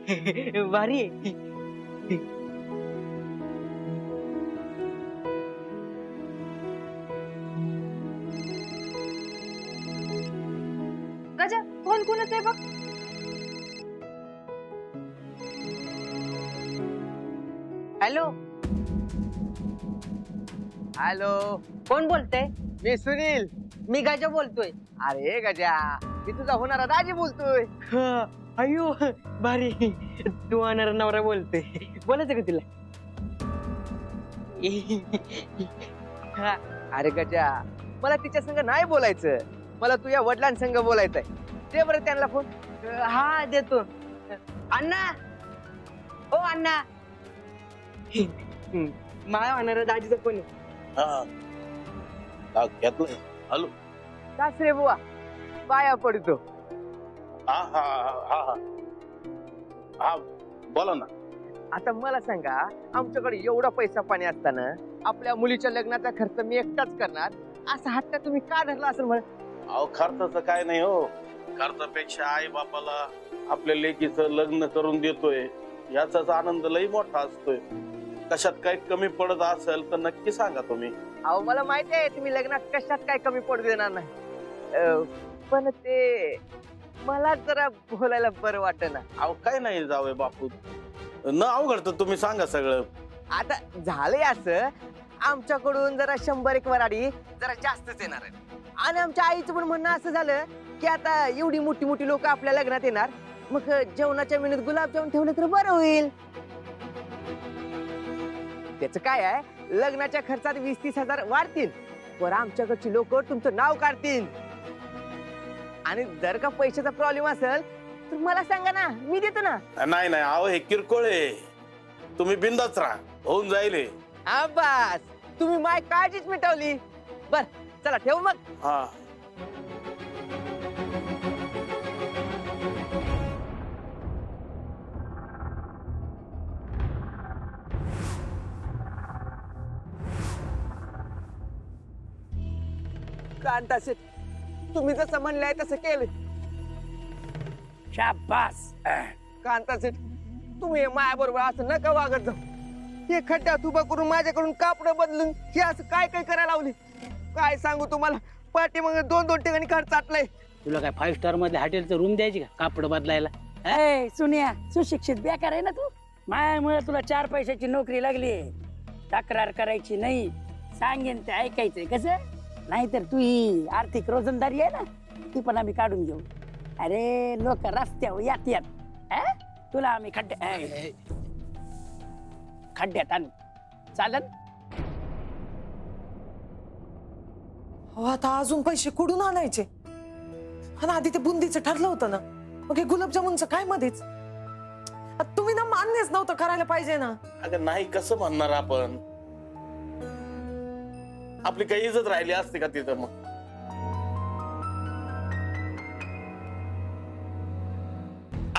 भारी आहे. गजा फोन कोणाचा आहे बघ. हॅलो हॅलो, कोण बोलतय? मी सुनील. मी गजा बोलतोय. अरे गजा, मी तुझा होणारा दाजी बोलतोय. अयो भारी, तू होणारा नवरा बोलतोय. बोलायचं का तुला? अरे गजा, मला तिच्या संग नाही बोलायचं, मला तुझ्या वडिलांसंग बोलायचंय. दे बरं त्यांना फोन. हा देतो. अण्णा, ओ अण्णा, माझ्या होणारा दाजीचा फोन आहे. हॅलो. सासरे बुवा, पाया पडतो. हा बोला ना. आता मला सांगा, आमच्याकडे एवढा पैसा पाणी असताना आपल्या मुलीच्या लग्नाचा खर्च मी एकटाच करणार, असा हट्ट तुम्ही का धरला असेल? मला अहो, खर्चाचं काय नाही हो. खर्चापेक्षा आई बापाला आपल्या लेकीचं लग्न करून देतोय याचाच आनंद लई मोठा असतोय. कशात काही कमी पडत असेल तर नक्की सांगा तुम्ही. अहो, मला माहिती आहे तुम्ही लग्नात कशात काय कमी पडू देणार नाही, पण ते मला जरा बोलायला बरं वाटेना. अहो, काय नाही जावे बापू, न अवघड तर तुम्ही सांगा सगळं. आता झालंय असं, आमच्याकडून जरा 100 वराडी जरा जास्तच येणार आहे. आणि आमच्या आईचं पण म्हणणं असं झालं की आता एवढी मोठी मोठी लोक आपल्या लग्नात येणार, मग जेवणाच्या मेनूत गुलाबजामुन ठेवलं तर बरं होईल. त्याच काय आहे, लग्नाच्या खर्चात 20-30 हजार वाढतील, पण आमच्याकडची लोक तुमचं नाव काढतील. आणि जर का पैशाचा प्रॉब्लेम असेल तर मला सांगा ना, मी देतो ना. नाही नाही, अहो हे किरकोळ आहे, तुम्ही बिंदाच राहा, होऊन जाईल. बस, तुम्ही माय काळजीच मिटवली. बर चला, ठेवू मग. हा. कांता शेठ, तुम्ही जसं म्हणलंय तसं केलं. शाबास. कांता शेठ, तुम्ही माया बरोबर असं नका वागत जाऊ. हे खड्ड्यात उभा करून माझ्याकडून कापड बदलून हे असं काय काय करायला लावले. काय सांगू तुम्हाला, पाठी मग 2-2 ठिकाणी खर्च आटलाय. तुला काय 5 स्टार मध्ये हॉटेलचं रूम द्यायची का कापड बदलायला? सुनिया, सुशिक्षित बेकार आहे ना तू. मायामुळे तुला 4 पैशाची नोकरी लागली. तक्रार करायची नाही, सांगेन ते ऐकायचंय. कसं नाहीतर तू ही आर्थिक रोजंदारी आहे ना, ती पण आम्ही काढून घेऊ. अरे लोक रस्त्यावर येतात, तुला आम्ही खड्ड्यात आणू. चालन? आता अजून पैसे कुठून आणायचे? आणि आधी ते बुंदीचं ठरलं होतं ना, मग हे गुलाबजामुनचं काय मध्येच? तुम्ही ना मान्यच नव्हतं करायला पाहिजे ना. अगं नाही, कसं म्हणणार आपण? आपली काही इज्जत राहिली असते का तिथं? मग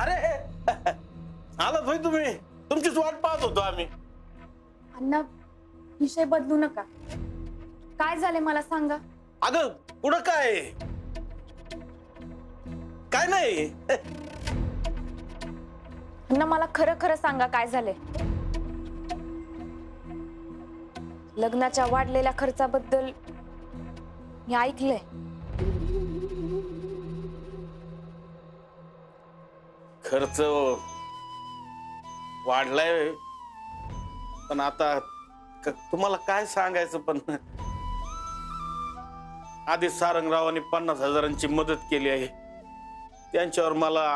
अरे आलात होय तुम्ही, तुमचीच वाट पाहत होतो आम्ही. अण्णा, विषय बदलू नका. काय झाले मला सांगा. अगं पुढं काय? काय नाही. अण्णा, मला खरं खरं सांगा काय झाले. लग्नाच्या वाढलेल्या खर्चाबद्दल मी ऐकलंय. खर्च वाढलाय, पण आता तुम्हाला काय सांगायचं. पण आधी सारंगरावांनी 50 हजारांची मदत केली आहे, त्यांच्यावर मला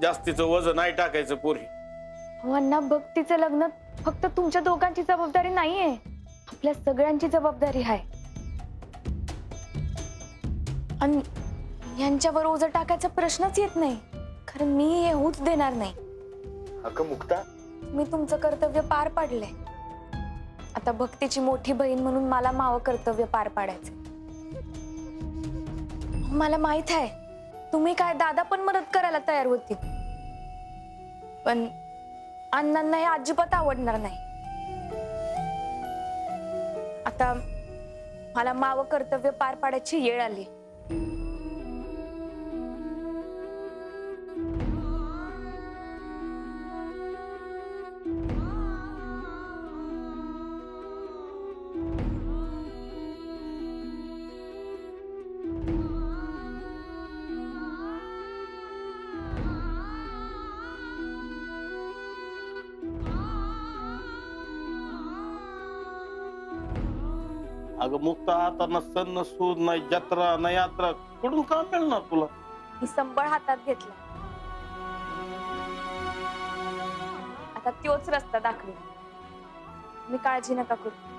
जास्तीचं वजन नाही टाकायचं पोरी. अण्णा, भक्तीचं लग्न फक्त तुमच्या दोघांची जबाबदारी नाहीये, आपल्या सगळ्यांची जबाबदारी आहे. आणि यांच्यावर ओझं टाकायचा प्रश्नच येत नाही, कारण मी हे होऊच देणार नाही. अगं मुक्ता, मी तुमचं कर्तव्य पार पाडले. आता भक्तीची मोठी बहीण म्हणून मला मावं कर्तव्य पार पाडायचं. मला माहित आहे तुम्ही काय दादा पण मदत करायला तयार होतील, पण अण्णांना हे अजिबात आवडणार नाही. आता मला मावं कर्तव्य पार पाडायची वेळ आली. अगं मुक्ता, आता ना सण न सूद नाही, जत्रा ना यात्रा, कुठून काम मिळणार तुला? मी संबळ हातात घेतला, आता तोच रस्ता दाखवेल. मी काळजी नका करू.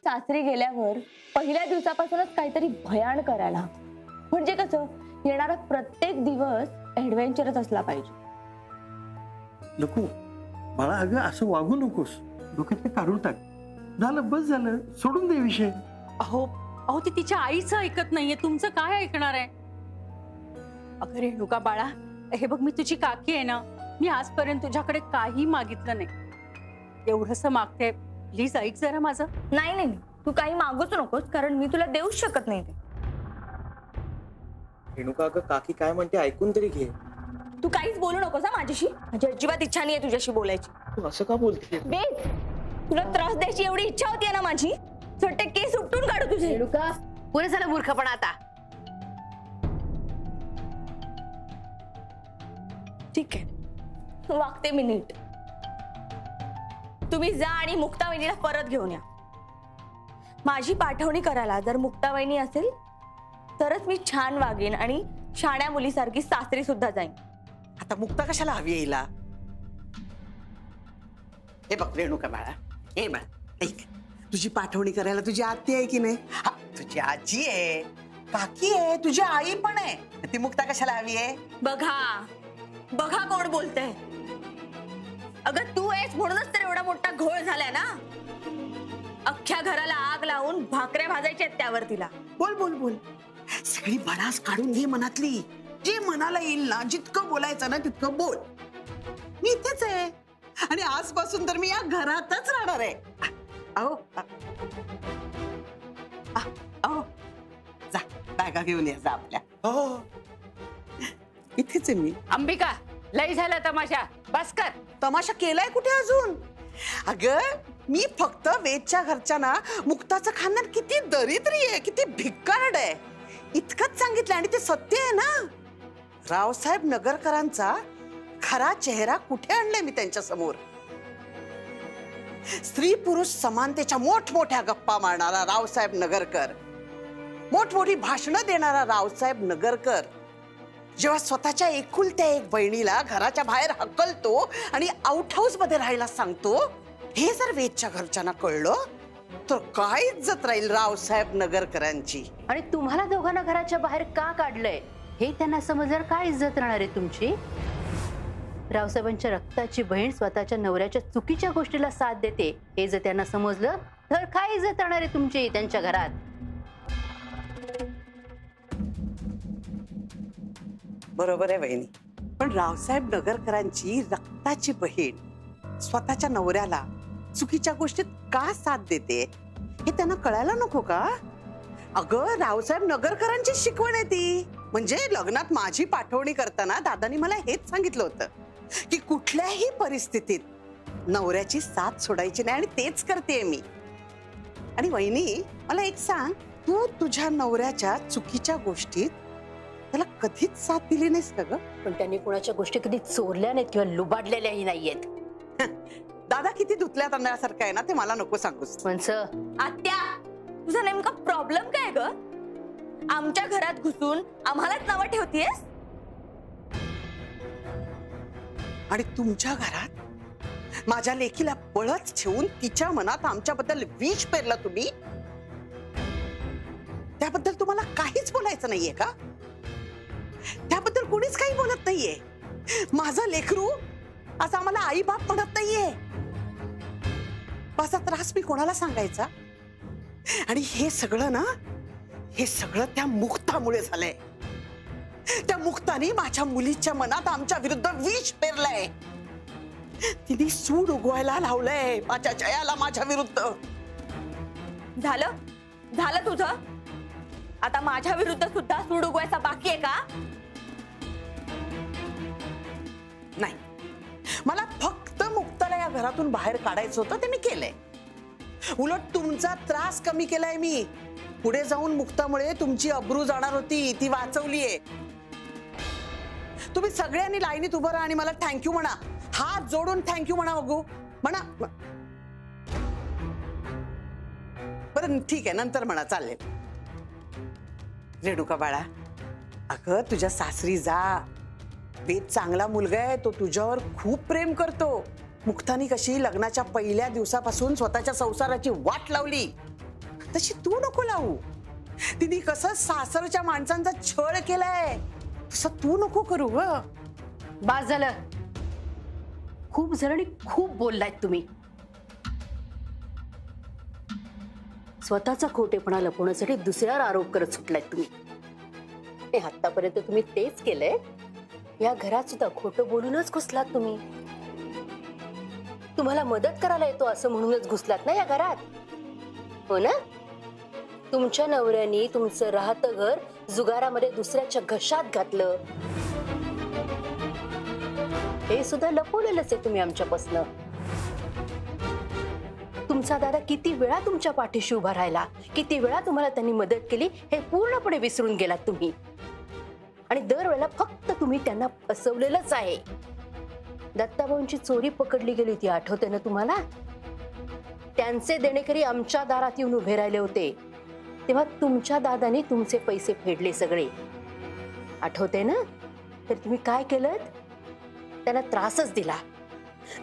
सासरी गेल्यावर पहिल्या दिवसापासूनच काहीतरी भयान करायला, म्हणजे कसं येणारा प्रत्येक दिवस ऍडव्हेंचरच असला पाहिजे. नको बाळा, अगं असं वागू नकोस. डोक्यात काढून टाक. झालं, बस झालं, सोडून दे विषय. अहो अहो ती तिच्या आईचं ऐकत नाहीये, तुमचं काय ऐकणार आहे? अगं रेणुका बाळा, हे बघ, मी तुझी काकी आहे ना, मी आजपर्यंत तुझ्याकडे काही मागितलं नाही. एवढंस मागते, प्लीज ऐक जरा माझं. नाही नाही, तू काही मागूच नकोस, कारण मी तुला देऊच शकत नाही ते. रेणुका, अगं काकी काय म्हणते ऐकून तरी घे. तू काहीच बोलू नकोस हा माझ्याशी. माझी अजिबात इच्छा नाहीये तुझ्याशी बोलायची. तू असं का बोलते? बेस, तुला त्रास द्यायची एवढी इच्छा होती ना माझी, छोटे केस उपटून काढू तुझे. रेणुका, पुरे झालं मूर्खपणा आता. ठीक आहे, वागते मी नीट. तुम्ही जा आणि मुक्ता वहिनीला परत घेऊन या. माझी पाठवणी करायला जर मुक्ता वहिनी असेल तरच मी छान वागेन आणि शाण्या मुलीसारखी सासरी सुद्धा जाईन. आता मुक्ता कशाला हवी येईला? हे बघ रेणुका बाळा, हे बाळ ऐक, तुझी पाठवणी करायला तुझी आत्ती आहे की नाही? हा, तुझी आजी आहे, काकी आहे, तुझी आई पण आहे. ती मुक्ता कशाला हवी आहे? बघा बघा कोण बोलतंय. अगं तू आहेस म्हणूनच तर एवढा मोठा घोळ झालाय ना. अख्ख्या घराला आग लावून भाकऱ्या भाजायच्या आहेत त्यावर तिला. बोल बोल बोल, सगळी भडास काढून घे मनातली. जे मनाला येईल ना, जितकं बोलायचं ना तितकं बोल. मी इथेच आहे आणि आजपासून तर मी या घरातच राहणार आहे. अहो अहो, जा बॅगा घेऊन ये जा आपल्या. हो इथेच आहे मी. अंबिका, लय झाला तमाशा, बस कर. तमाशा केलाय कुठे अजून? अगं मी फक्त वेदच्या घरच्या ना मुक्ताचं खानदान किती दरिद्री आहे, किती भिक्काड आहे इतकंच सांगितलं. आणि ते सत्य आहे ना. रावसाहेब नगरकरांचा खरा चेहरा कुठे आणलाय मी त्यांच्या समोर. स्त्री पुरुष समानतेच्या मोठमोठ्या गप्पा मारणारा रावसाहेब नगरकर, मोठमोठी भाषणं देणारा रावसाहेब नगरकर, जेव्हा स्वतःच्या एकुलत्या एक बहिणीला घराच्या बाहेर हकलतो आणि आउट हाऊस मध्ये राहायला सांगतो, हे जर वेदच्या घरच्यांना कळलं तर काय इज्जत राहील रावसाहेब नगरकरांची. आणि तुम्हाला दोघांना घराच्या बाहेर का काढलंय हे त्यांना समजल्यावर काय इज्जत राहणार आहे तुमची? रावसाहेबांच्या रक्ताची बहीण स्वतःच्या नवऱ्याच्या चुकीच्या गोष्टीला साथ देते हे जर त्यांना समजलं तर काय इज्जत राहणार आहे तुमची त्यांच्या घरात? बरोबर आहे वहिनी, पण रावसाहेब नगरकरांची रक्ताची बहीण स्वतःच्या नवऱ्याला चुकीच्या गोष्टीत का साथ देते हे त्यांना कळायला नको का? अगं रावसाहेब नगरकरांची शिकवण आहे ती. म्हणजे लग्नात माझी पाठवणी करताना दादानी मला हेच सांगितलं होतं की कुठल्याही परिस्थितीत नवऱ्याची साथ सोडायची नाही, आणि तेच करते मी. आणि वहिनी मला एक सांग, तू तुझ्या नवऱ्याच्या चुकीच्या गोष्टीत त्याला कधीच साथ दिली नाहीस का ग? पण त्यांनी कुणाच्या गोष्टी कधी चोरल्या नाहीत किंवा लुबाडलेल्याही नाहीयेत. दादा किती धुतल्या तांदळासारखं आहे ना, ते मला नको सांगूस. आत्या, तुझा नेमका प्रॉब्लेम काय ग? आमच्या घरात घुसून आम्हालाच नावं ठेवतीयस. आणि तुमच्या घरात माझ्या लेकीला बळच ठेवून तिच्या मनात आमच्याबद्दल विष पेरलं तुम्ही. त्याबद्दल तुम्हाला काहीच बोलायचं नाहीये का? त्याबद्दल कोणीच काही बोलत नाहीये. माझं लेकरू असं आम्हाला आई बाप म्हणत नाहीये. माझा त्रास मी कोणाला सांगायचा? आणि हे सगळं ना, हे सगळं त्या मुक्तामुळे झालंय. त्या मुक्ताने माझ्या मुलीच्या मनात आमच्या विरुद्ध विष पेरलंय. तिने सूड उगवायला लावलंय माझ्या जयाला माझ्या विरुद्ध. झालं झालं तुझं. आता माझ्या विरुद्ध सुद्धा सूड उगवायचा बाकी आहे का? नाही, मला फक्त मुक्ताला या घरातून बाहेर काढायचं होतं, ते मी केलंय. उलट तुमचा त्रास कमी केलाय मी. पुढे जाऊन मुक्तामुळे तुमची अब्रू जाणार होती, ती वाचवलीये. तुम्ही सगळ्यांनी लाईनीत उभं राहा आणि मला थँक्यू म्हणा. हात जोडून थँक्यू म्हणा बघू, म्हणा. बरं ठीक आहे, नंतर म्हणा, चालेल. रेणुका बाळा, अगं तुझ्या सासरी जा. वेद चांगला मुलगा आहे, तो तुझ्यावर खूप प्रेम करतो. मुक्तानी कशी लग्नाच्या पहिल्या दिवसापासून स्वतःच्या संसाराची वाट लावली, तशी तू नको लावू. तिने कसं सासरच्या माणसांचा छळ केलाय, तसं तू नको करू. बास झालं. खूप जणांनी खूप बोललायत तुम्ही. स्वतःचा खोटेपणा लपवण्यासाठी दुसऱ्यावर आरोप करत सुटलायत तुम्ही. हे आतापर्यंत तुम्ही तेच केलंय. या घरात सुद्धा खोटं बोलूनच घुसलात तुम्ही. तुम्हाला मदत करायला येतो असं म्हणूनच घुसलात ना या घरात, हो ना? तुमच्या नवऱ्याने तुमचं राहतं घर जुगारामध्ये दुसऱ्याच्या घशात घातलं, हे सुद्धा लपवलेलंच आहे तुम्ही आमच्यापासनं. तुमचा दादा किती वेळा तुमच्या पाठीशी उभा राहिला, किती वेळा तुम्हाला त्यांनी मदत केली, हे पूर्णपणे विसरून गेलात तुम्ही. आणि दरवेळेला फक्त तुम्ही त्यांना फसवलेलंच आहे. दत्ताभाऊंची चोरी पकडली गेली होती, आठवते ना तुम्हाला? त्यांचे देणेकरी आमच्या दारात येऊन उभे राहिले होते, तेव्हा तुमच्या दादाने तुमचे पैसे फेडले सगळे, आठवते ना? तर तुम्ही काय केलं? त्यांना त्रासच दिला.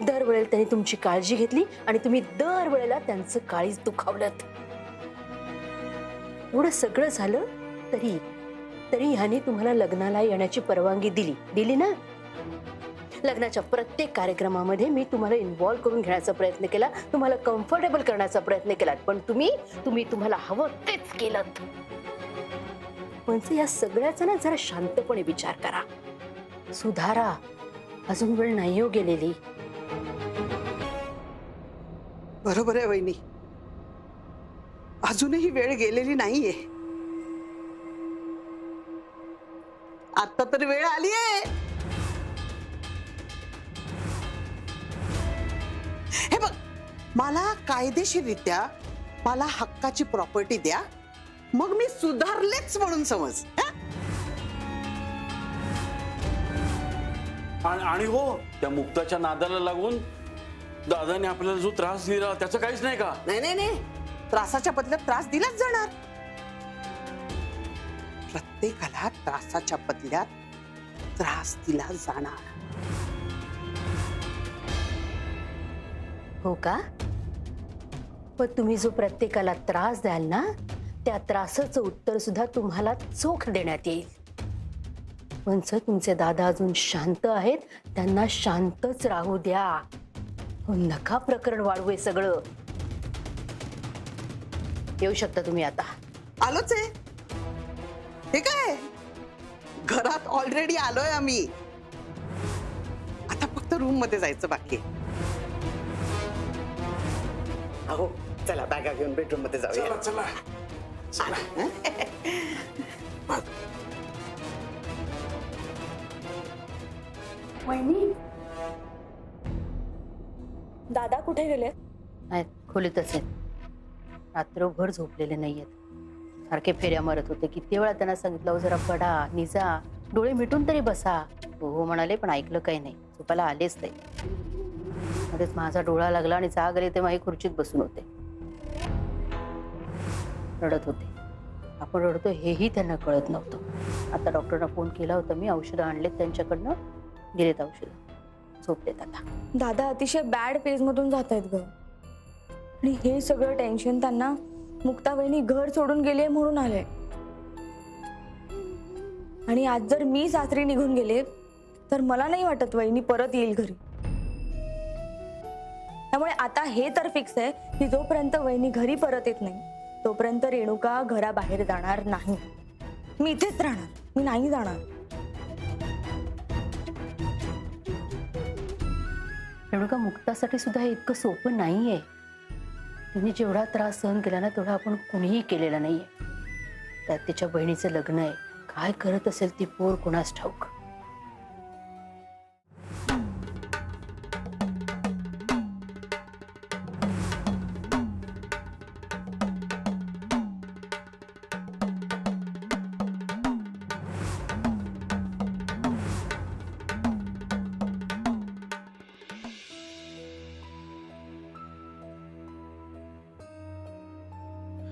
दरवेळेला त्यांनी तुमची काळजी घेतली आणि तुम्ही दरवेळेला त्यांचं काळीज दुखावलं. एवढं सगळं झालं तरी ह्याने तुम्हाला लग्नाला येण्याची परवानगी दिली ना? लग्नाच्या प्रत्येक कार्यक्रमामध्ये मी तुम्हाला इन्व्हॉल्व करून घेण्याचा प्रयत्न केला, तुम्हाला कम्फर्टेबल करण्याचा प्रयत्न केला, पण तुम्ही तुम्हाला हवं तेच केलं. म्हणजे या सगळ्याचा ना जरा शांतपणे विचार करा, सुधारा. अजून वेळ नाही हो गेलेली. बरोबर आहे वहिनी, अजूनही वेळ गेलेली नाहीये. आता तर वेळ आली आहे. हे बघ, मला कायदेशीररित्या मला हक्काची प्रॉपर्टी द्या, मग मी सुधारलेच म्हणून समज. आणि हो, त्या मुक्ताच्या नादाला लागून दादाने आपल्याला जो त्रास दिला त्याचं काहीच नाही का? नाही, त्रासाच्या बदल्यात त्रास दिलाच जाणार. प्रत्येकाला त्रासाच्या बदल्यात त्रास दिला जाणार. हो का? पण तुम्ही जो प्रत्येकाला त्रास द्याल ना, त्या त्रासाचं उत्तर सुद्धा तुम्हाला चोख देण्यात येईल. म्हणजे तुमचे दादा अजून शांत आहेत, त्यांना शांतच राहू द्या. नका प्रकरण वाढवू हे सगळं. येऊ शकता तुम्ही आता. आलोच आहे. हे काय, घरात ऑलरेडी आलोय आम्ही. आता फक्त रूम मध्ये जायचं बाकी. अहो चला, बॅगा घेऊन बेडरूम मध्ये जाऊया. चला. वहिनी, दादा कुठे गेले? आहेत, खोलीतच आहेत. रात्रभर झोपलेले नाहीयेत, सारखे फेऱ्या मारत होते. किती वेळा त्यांना सांगितलं, जरा पडा, निजा, डोळे मिटून तरी बसा. हो म्हणाले, पण ऐकलं काही नाही. झोपायला आलेच नाही. मध्येच माझा डोळा लागला आणि जाग आली तेव्हा खुर्चीत बसून होते, रडत होते. आपण रडतो हेही त्यांना कळत नव्हतं. आता डॉक्टरना फोन केला होता मी, औषधं आणलेत त्यांच्याकडनं, दिलेत औषधं, झोपलेत आता. दादा अतिशय बॅड फेज मधून जात आहेत ग. आणि हे सगळं टेन्शन त्यांना मुक्ता वहिनी घर सोडून गेले म्हणून आले. आणि आज जर मी सासरी निघून गेले तर मला नाही वाटत वहिनी परत येईल घरी. त्यामुळे आता हे तर फिक्स आहे की जोपर्यंत वहिनी घरी परत येत नाही तोपर्यंत रेणुका घराबाहेर जाणार नाही. मी इथेच राहणार, मी नाही जाणार. रेणुका, मुक्तासाठी सुद्धा हे इतकं सोपं नाहीये. तिने जेवढा त्रास सहन केला ना तेवढा आपण कोणीही केलेला नाहीये. त्यात तिच्या बहिणीचं लग्न आहे. काय करत असेल ती पोर कोणास ठाऊक.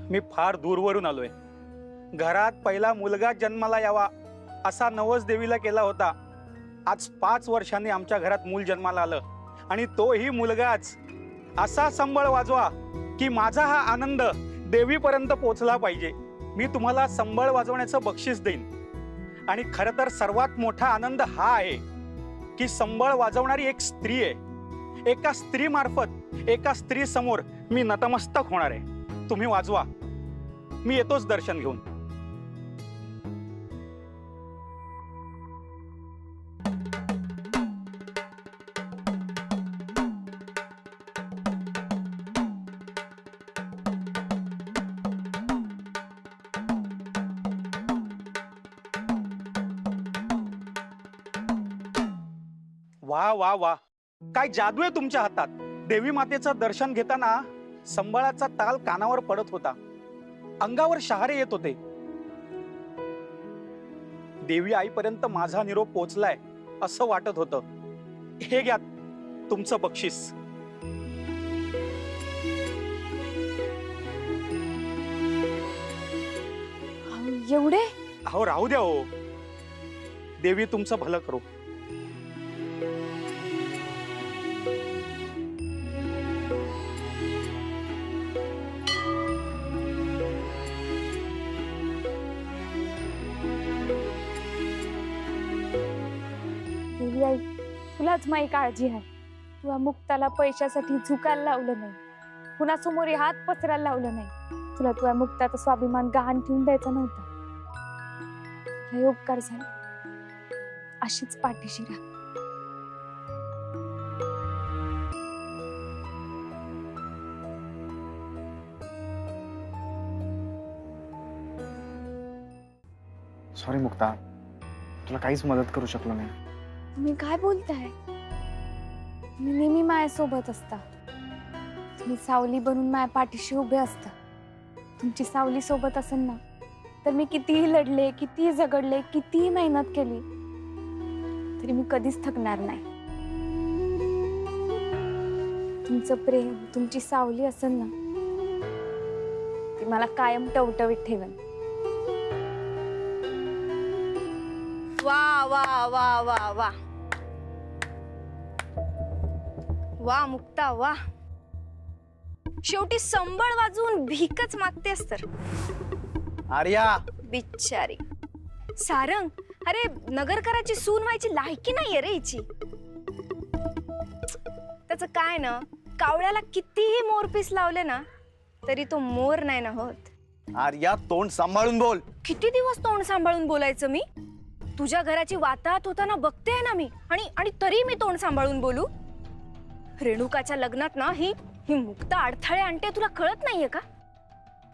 मी फार दूरवरून आलोय. घरात पहिला मुलगा जन्माला यावा असा नवस देवीला केला होता. आज 5 वर्षांनी आमच्या घरात मूल जन्माला आलं आणि तोही मुलगाच. असा संबळ वाजवा की माझा हा आनंद देवीपर्यंत पोहोचला पाहिजे. मी तुम्हाला संबळ वाजवण्याचं बक्षीस देईन. आणि खरं तर सर्वात मोठा आनंद हा आहे की संबळ वाजवणारी एक स्त्री आहे. एका स्त्री मार्फत एका स्त्री समोर मी नतमस्तक होणार आहे. तुम्ही वाजवा, मी येतोच दर्शन घेऊन. वा वा वा, काय जादू आहे तुमच्या हातात. देवी मातेचं दर्शन घेताना संबळाचा ताल कानावर पडत होता. अंगावर शहारे येत होते. देवी आईपर्यंत माझा निरोप पोहोचलाय असं वाटत होतं. हे घ्या तुमचं बक्षीस. एवढे? अहो राहू द्या हो. देवी तुमचं भलं करो. देवी आई, तुलाच माझी काळजी आहे. तुला मुक्ताला पैशासाठी झुकायला लावलं नाही, कुणासमोर हात पसरायला लावलं नाही. तुला तुझ्या मुक्ताचा स्वाभिमान गहाण ठेवून द्यायचा नव्हता. हे उपकार झाले. अशीच पाठीशी राहा. सॉरी मुक्ता, तुला काहीच मदत करू शकलो नाही. तुम्ही काय बोलताय? मी नेहमी माझ्यासोबत असता. तुम्ही सावली बनून माझ्या पाठीशी उभे असता. तुमची सावली सोबत असेल ना तर मी कितीही लढले, कितीही झगडले, कितीही मेहनत केली तरी मी कधीच थकणार नाही. तुमचं प्रेम, तुमची सावली असेल ना ती मला कायम टवटवीत ठेवेन. वा वा वा वा वा वा मुक्ता वा. शेवटी संबळ वाजवून भीकच मागतेस तर. आर्या बिचारी सारंग, अरे नगरकराची सून व्हायची लायकी नाहीये रे हिची. त्याचं काय ना, कावळ्याला कितीही मोरपीस लावले ना तरी तो मोर नाही ना होत. आर्या, तोंड सांभाळून बोल. किती दिवस तोंड सांभाळून बोलायचं मी? तुझ्या घराची वाताहत होताना बघतेय ना मी, आणि तरी मी तोंड सांभाळून बोलू? रेणुकाच्या लग्नात ना ही मुक्ता अडथळे आणते, तुला कळत नाहीये का?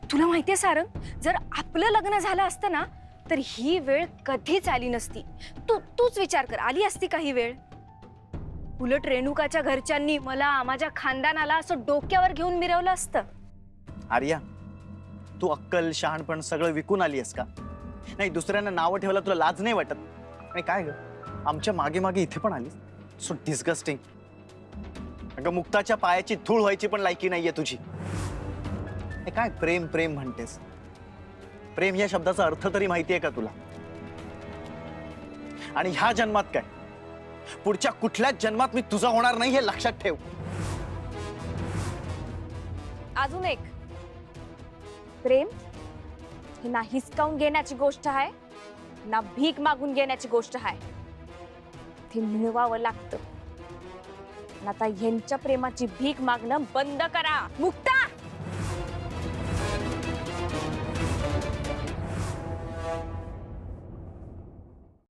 तुला माहितीये सारंग, जर आपलं लग्न झालं असतं ना तर ही वेळ कधीच आली नसती. तूच विचार कर, आली असती का ही वेळ? उलट रेणुकाच्या घरच्यांनी मला, माझ्या खानदानाला असं डोक्यावर घेऊन मिरवलं असतं. आर्या, तू अक्कल शहाणपण सगळं विकून आली आहेस का? नाही, दुसऱ्यांना नावं ठेवायला तुला लाज नाही वाटत? आणि काय ग, आमच्या मागे मागे इथे पण आलीस? So disgusting. अगं, मुक्ताच्या पायाची धूळ व्हायची पण लायकी नाहीये तुझी. काय प्रेम प्रेम म्हणतेस? प्रेम या शब्दाचा अर्थ तरी माहितीये का तुला? आणि ह्या जन्मात काय, पुढच्या कुठल्याच जन्मात मी तुझा होणार नाही हे लक्षात ठेव. अजून एक, प्रेम ही ना हिसकावून घेण्याची गोष्ट आहे ना भीक मागून घेण्याची गोष्ट आहे. ते मिळवावं लागतं. आता ह्यांच्या प्रेमाची भीक मागणं बंद करा. मुक्ता,